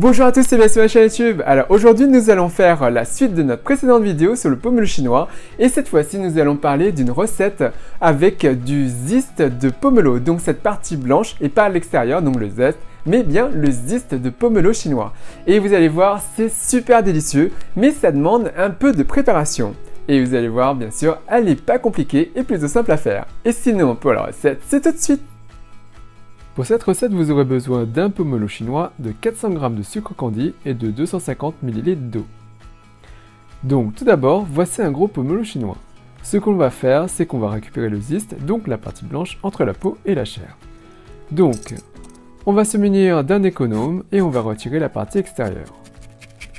Bonjour à tous, c'est bien sur ma chaîne YouTube. Alors aujourd'hui nous allons faire la suite de notre précédente vidéo sur le pomelo chinois et cette fois-ci nous allons parler d'une recette avec du zeste de pomelo, donc cette partie blanche et pas à l'extérieur, donc le zeste, mais bien le zeste de pomelo chinois. Et vous allez voir, c'est super délicieux, mais ça demande un peu de préparation. Et vous allez voir, bien sûr, elle n'est pas compliquée et plutôt simple à faire. Et sinon, pour la recette, c'est tout de suite. Pour cette recette, vous aurez besoin d'un pomelo chinois, de 400 g de sucre candi et de 250 ml d'eau. Donc tout d'abord, voici un gros pomelo chinois. Ce qu'on va faire, c'est qu'on va récupérer le zeste, donc la partie blanche entre la peau et la chair. Donc, on va se munir d'un économe et on va retirer la partie extérieure.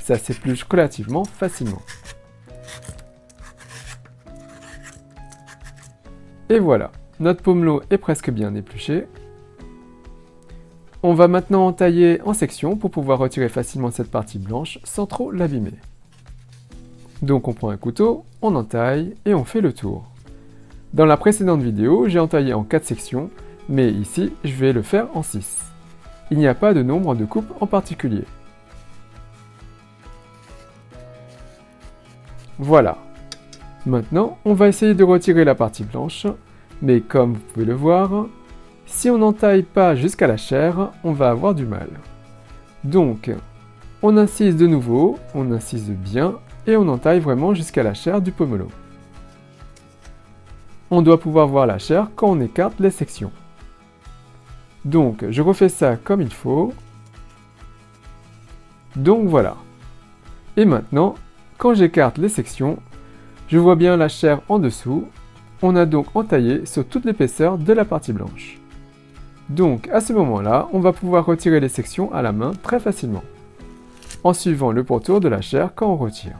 Ça s'épluche relativement facilement. Et voilà, notre pomelo est presque bien épluché. On va maintenant entailler en sections pour pouvoir retirer facilement cette partie blanche sans trop l'abîmer. Donc on prend un couteau, on entaille et on fait le tour. Dans la précédente vidéo, j'ai entaillé en 4 sections, mais ici je vais le faire en 6. Il n'y a pas de nombre de coupes en particulier. Voilà. Maintenant, on va essayer de retirer la partie blanche, mais comme vous pouvez le voir, si on n'entaille pas jusqu'à la chair, on va avoir du mal. Donc, on incise de nouveau, on incise bien, et on entaille vraiment jusqu'à la chair du pomelo. On doit pouvoir voir la chair quand on écarte les sections. Donc, je refais ça comme il faut. Donc voilà. Et maintenant, quand j'écarte les sections, je vois bien la chair en dessous. On a donc entaillé sur toute l'épaisseur de la partie blanche. Donc à ce moment-là, on va pouvoir retirer les sections à la main très facilement, en suivant le pourtour de la chair quand on retire.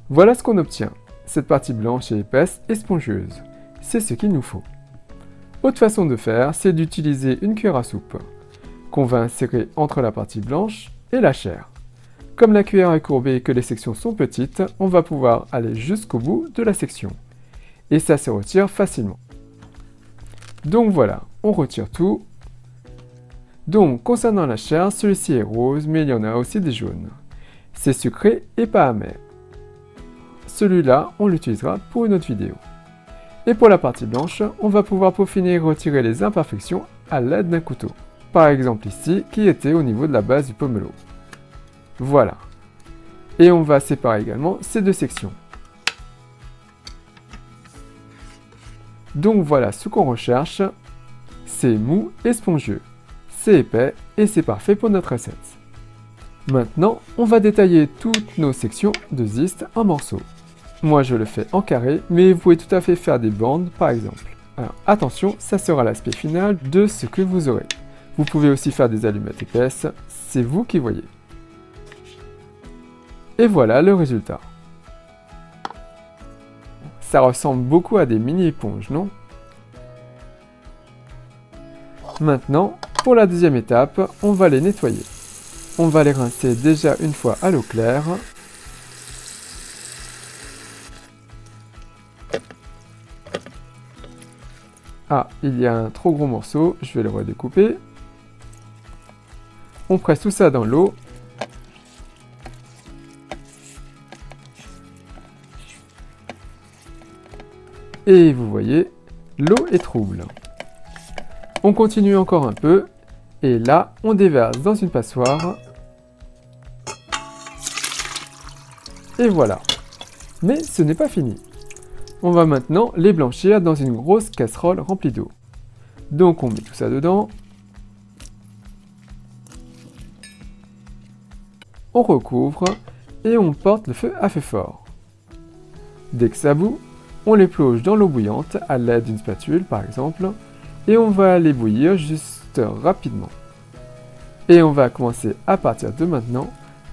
Voilà ce qu'on obtient. Cette partie blanche et épaisse et spongieuse. C'est ce qu'il nous faut. Autre façon de faire, c'est d'utiliser une cuillère à soupe, qu'on va insérer entre la partie blanche et la chair. Comme la cuillère est courbée et que les sections sont petites, on va pouvoir aller jusqu'au bout de la section. Et ça se retire facilement. Donc voilà, on retire tout. Donc concernant la chair, celui-ci est rose, mais il y en a aussi des jaunes. C'est sucré et pas amer. Celui-là, on l'utilisera pour une autre vidéo. Et pour la partie blanche, on va pouvoir peaufiner et retirer les imperfections à l'aide d'un couteau. Par exemple ici, qui était au niveau de la base du pomelo. Voilà. Et on va séparer également ces deux sections. Donc voilà ce qu'on recherche, c'est mou et spongieux, c'est épais et c'est parfait pour notre recette. Maintenant, on va détailler toutes nos sections de zeste en morceaux. Moi je le fais en carré, mais vous pouvez tout à fait faire des bandes par exemple. Alors attention, ça sera l'aspect final de ce que vous aurez. Vous pouvez aussi faire des allumettes épaisses, c'est vous qui voyez. Et voilà le résultat. Ça ressemble beaucoup à des mini-éponges, non? Maintenant, pour la deuxième étape, on va les nettoyer. On va les rincer déjà une fois à l'eau claire. Ah, il y a un trop gros morceau, je vais le redécouper. On presse tout ça dans l'eau. Et vous voyez, l'eau est trouble. On continue encore un peu, et là, on déverse dans une passoire. Et voilà. Mais ce n'est pas fini. On va maintenant les blanchir dans une grosse casserole remplie d'eau. Donc on met tout ça dedans. On recouvre, et on porte le feu à feu fort. Dès que ça bout, on les plonge dans l'eau bouillante à l'aide d'une spatule par exemple et on va les bouillir juste rapidement. Et on va commencer à partir de maintenant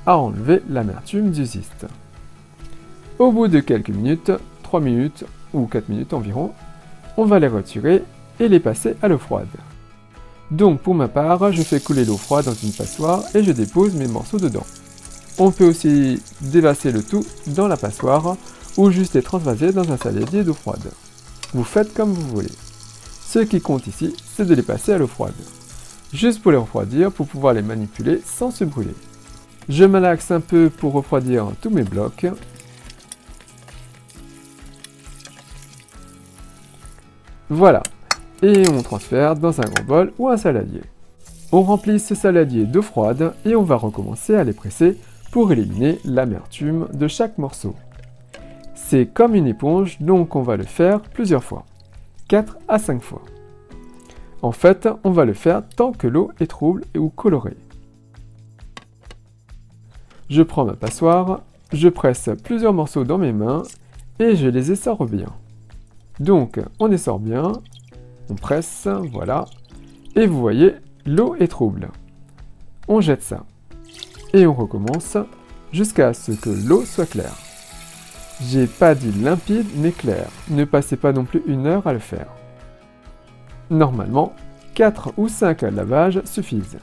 à enlever l'amertume du zeste. Au bout de quelques minutes, 3 minutes ou 4 minutes environ, on va les retirer et les passer à l'eau froide. Donc pour ma part, je fais couler l'eau froide dans une passoire et je dépose mes morceaux dedans. On peut aussi déverser le tout dans la passoire ou juste les transvaser dans un saladier d'eau froide. Vous faites comme vous voulez. Ce qui compte ici, c'est de les passer à l'eau froide. juste pour les refroidir, pour pouvoir les manipuler sans se brûler. Je malaxe un peu pour refroidir tous mes blocs. Voilà, et on transfère dans un grand bol ou un saladier. On remplit ce saladier d'eau froide et on va recommencer à les presser pour éliminer l'amertume de chaque morceau. C'est comme une éponge, donc on va le faire plusieurs fois, 4 à 5 fois. En fait, on va le faire tant que l'eau est trouble ou colorée. Je prends ma passoire, je presse plusieurs morceaux dans mes mains et je les essore bien. Donc, on essore bien, on presse, voilà, et vous voyez, l'eau est trouble. On jette ça. Et on recommence jusqu'à ce que l'eau soit claire. J'ai pas dit limpide, mais clair. Ne passez pas non plus 1 heure à le faire. Normalement, 4 ou 5 lavages suffisent.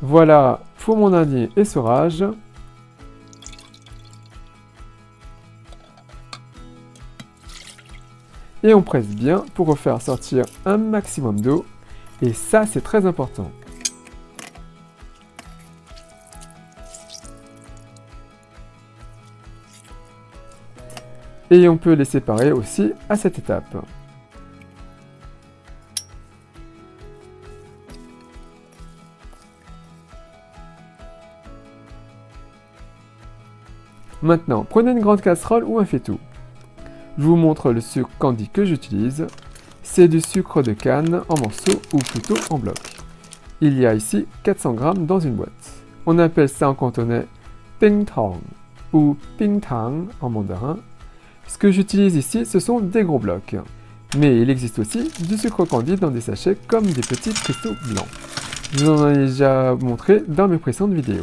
Voilà pour mon dernier essorage. Et on presse bien pour refaire sortir un maximum d'eau. Et ça, c'est très important. Et on peut les séparer aussi à cette étape. Maintenant, prenez une grande casserole ou un faitout. Je vous montre le sucre candy que j'utilise. C'est du sucre de canne en morceaux ou plutôt en bloc. Il y a ici 400 g dans une boîte. On appelle ça en cantonais pingtang ou pingtang en mandarin. Ce que j'utilise ici, ce sont des gros blocs. Mais il existe aussi du sucre candy dans des sachets comme des petits cristaux blancs. Je vous en ai déjà montré dans mes précédentes vidéos.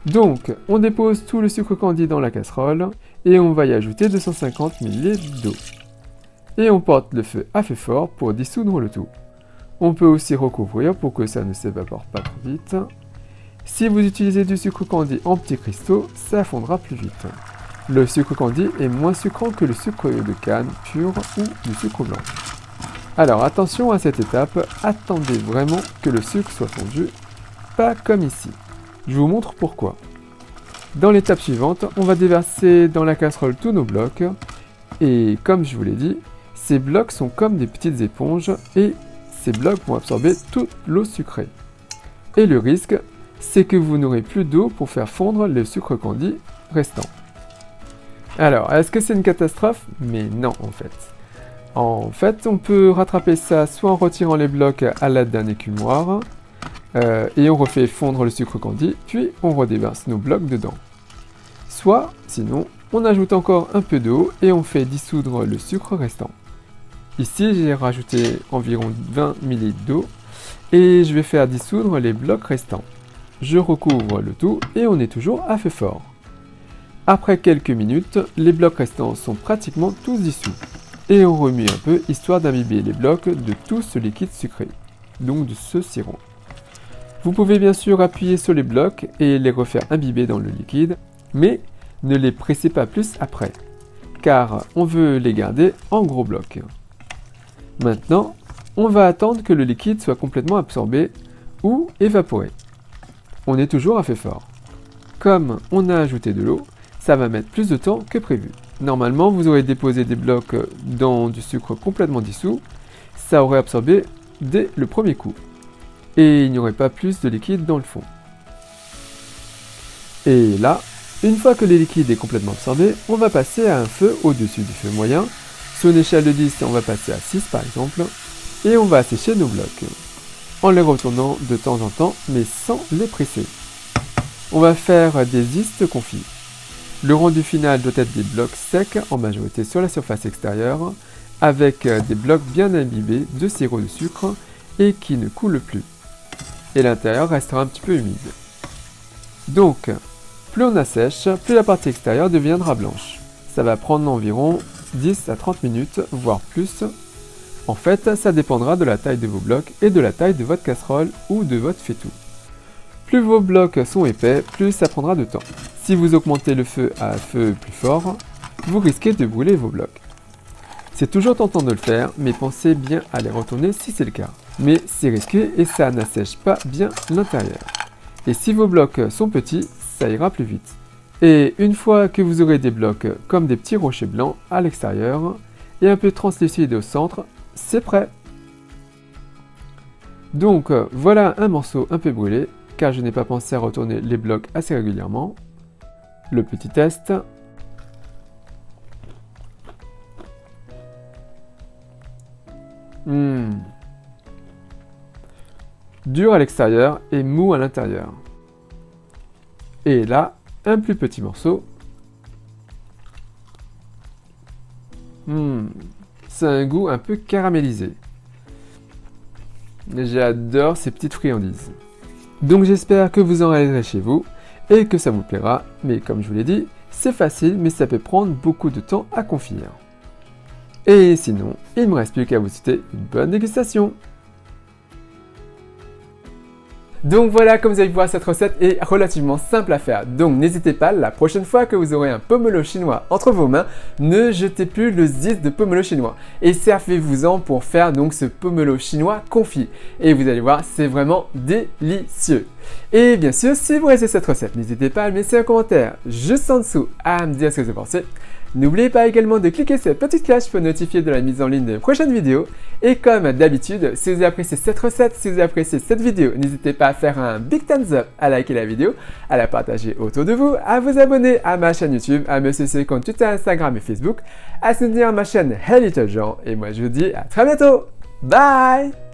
Donc, on dépose tout le sucre candy dans la casserole et on va y ajouter 250 ml d'eau. Et on porte le feu à feu fort pour dissoudre le tout. On peut aussi recouvrir pour que ça ne s'évapore pas trop vite. Si vous utilisez du sucre candy en petits cristaux, ça fondra plus vite. Le sucre candy est moins sucrant que le sucre de canne pur ou du sucre blanc. Alors attention à cette étape, attendez vraiment que le sucre soit fondu, pas comme ici. Je vous montre pourquoi. Dans l'étape suivante, on va déverser dans la casserole tous nos blocs. Et comme je vous l'ai dit, ces blocs sont comme des petites éponges et ces blocs vont absorber toute l'eau sucrée. Et le risque, c'est que vous n'aurez plus d'eau pour faire fondre le sucre candy restant. Alors, est-ce que c'est une catastrophe? Mais non, en fait. En fait, on peut rattraper ça soit en retirant les blocs à l'aide d'un écumoire, et on refait fondre le sucre candy, puis on redéverse nos blocs dedans. Soit, sinon, on ajoute encore un peu d'eau et on fait dissoudre le sucre restant. Ici, j'ai rajouté environ 20 ml d'eau et je vais faire dissoudre les blocs restants. Je recouvre le tout et on est toujours à feu fort. Après quelques minutes, les blocs restants sont pratiquement tous dissous. Et on remue un peu histoire d'imbiber les blocs de tout ce liquide sucré, donc de ce sirop. Vous pouvez bien sûr appuyer sur les blocs et les refaire imbiber dans le liquide, mais ne les pressez pas plus après, car on veut les garder en gros blocs. Maintenant, on va attendre que le liquide soit complètement absorbé ou évaporé. On est toujours à feu fort. Comme on a ajouté de l'eau, ça va mettre plus de temps que prévu. Normalement, vous aurez déposé des blocs dans du sucre complètement dissous, ça aurait absorbé dès le premier coup. Et il n'y aurait pas plus de liquide dans le fond. Et là, une fois que le liquide est complètement absorbé, on va passer à un feu au-dessus du feu moyen. Sur une échelle de 10, on va passer à 6 par exemple, et on va assécher nos blocs, en les retournant de temps en temps, mais sans les presser. On va faire des zistes confits. Le rendu final doit être des blocs secs, en majorité sur la surface extérieure, avec des blocs bien imbibés de sirop de sucre et qui ne coulent plus. Et l'intérieur restera un petit peu humide. Donc, plus on assèche, plus la partie extérieure deviendra blanche. Ça va prendre environ 10 à 30 minutes, voire plus. En fait, ça dépendra de la taille de vos blocs et de la taille de votre casserole ou de votre faitout. Plus vos blocs sont épais, plus ça prendra de temps. Si vous augmentez le feu à feu plus fort, vous risquez de brûler vos blocs. C'est toujours tentant de le faire, mais pensez bien à les retourner si c'est le cas. Mais c'est risqué et ça n'assèche pas bien l'intérieur. Et si vos blocs sont petits, ça ira plus vite. Et une fois que vous aurez des blocs comme des petits rochers blancs à l'extérieur et un peu translucide au centre, c'est prêt. Donc voilà un morceau un peu brûlé, car je n'ai pas pensé à retourner les blocs assez régulièrement. Le petit test. Dur à l'extérieur et mou à l'intérieur. Et là, un plus petit morceau. C'est un goût un peu caramélisé. J'adore ces petites friandises. Donc j'espère que vous en réaliserez chez vous et que ça vous plaira. Mais comme je vous l'ai dit, c'est facile mais ça peut prendre beaucoup de temps à confire. Et sinon, il ne me reste plus qu'à vous souhaiter une bonne dégustation. Donc voilà, comme vous avez pu voir, cette recette est relativement simple à faire. Donc n'hésitez pas, la prochaine fois que vous aurez un pomelo chinois entre vos mains, ne jetez plus le zeste de pomelo chinois. Et servez-vous-en pour faire donc ce pomelo chinois confit. Et vous allez voir, c'est vraiment délicieux. Et bien sûr, si vous aimez cette recette, n'hésitez pas à me laisser un commentaire juste en dessous à me dire ce que vous pensez. N'oubliez pas également de cliquer sur la petite cloche pour notifier de la mise en ligne de prochaines vidéos. Et comme d'habitude, si vous avez apprécié cette recette, si vous avez apprécié cette vidéo, n'hésitez pas à faire un big thumbs up, à liker la vidéo, à la partager autour de vous, à vous abonner à ma chaîne YouTube, à me suivre sur les comptes Twitter, Instagram et Facebook, à soutenir ma chaîne Hey Little Jean. Et moi je vous dis à très bientôt. Bye!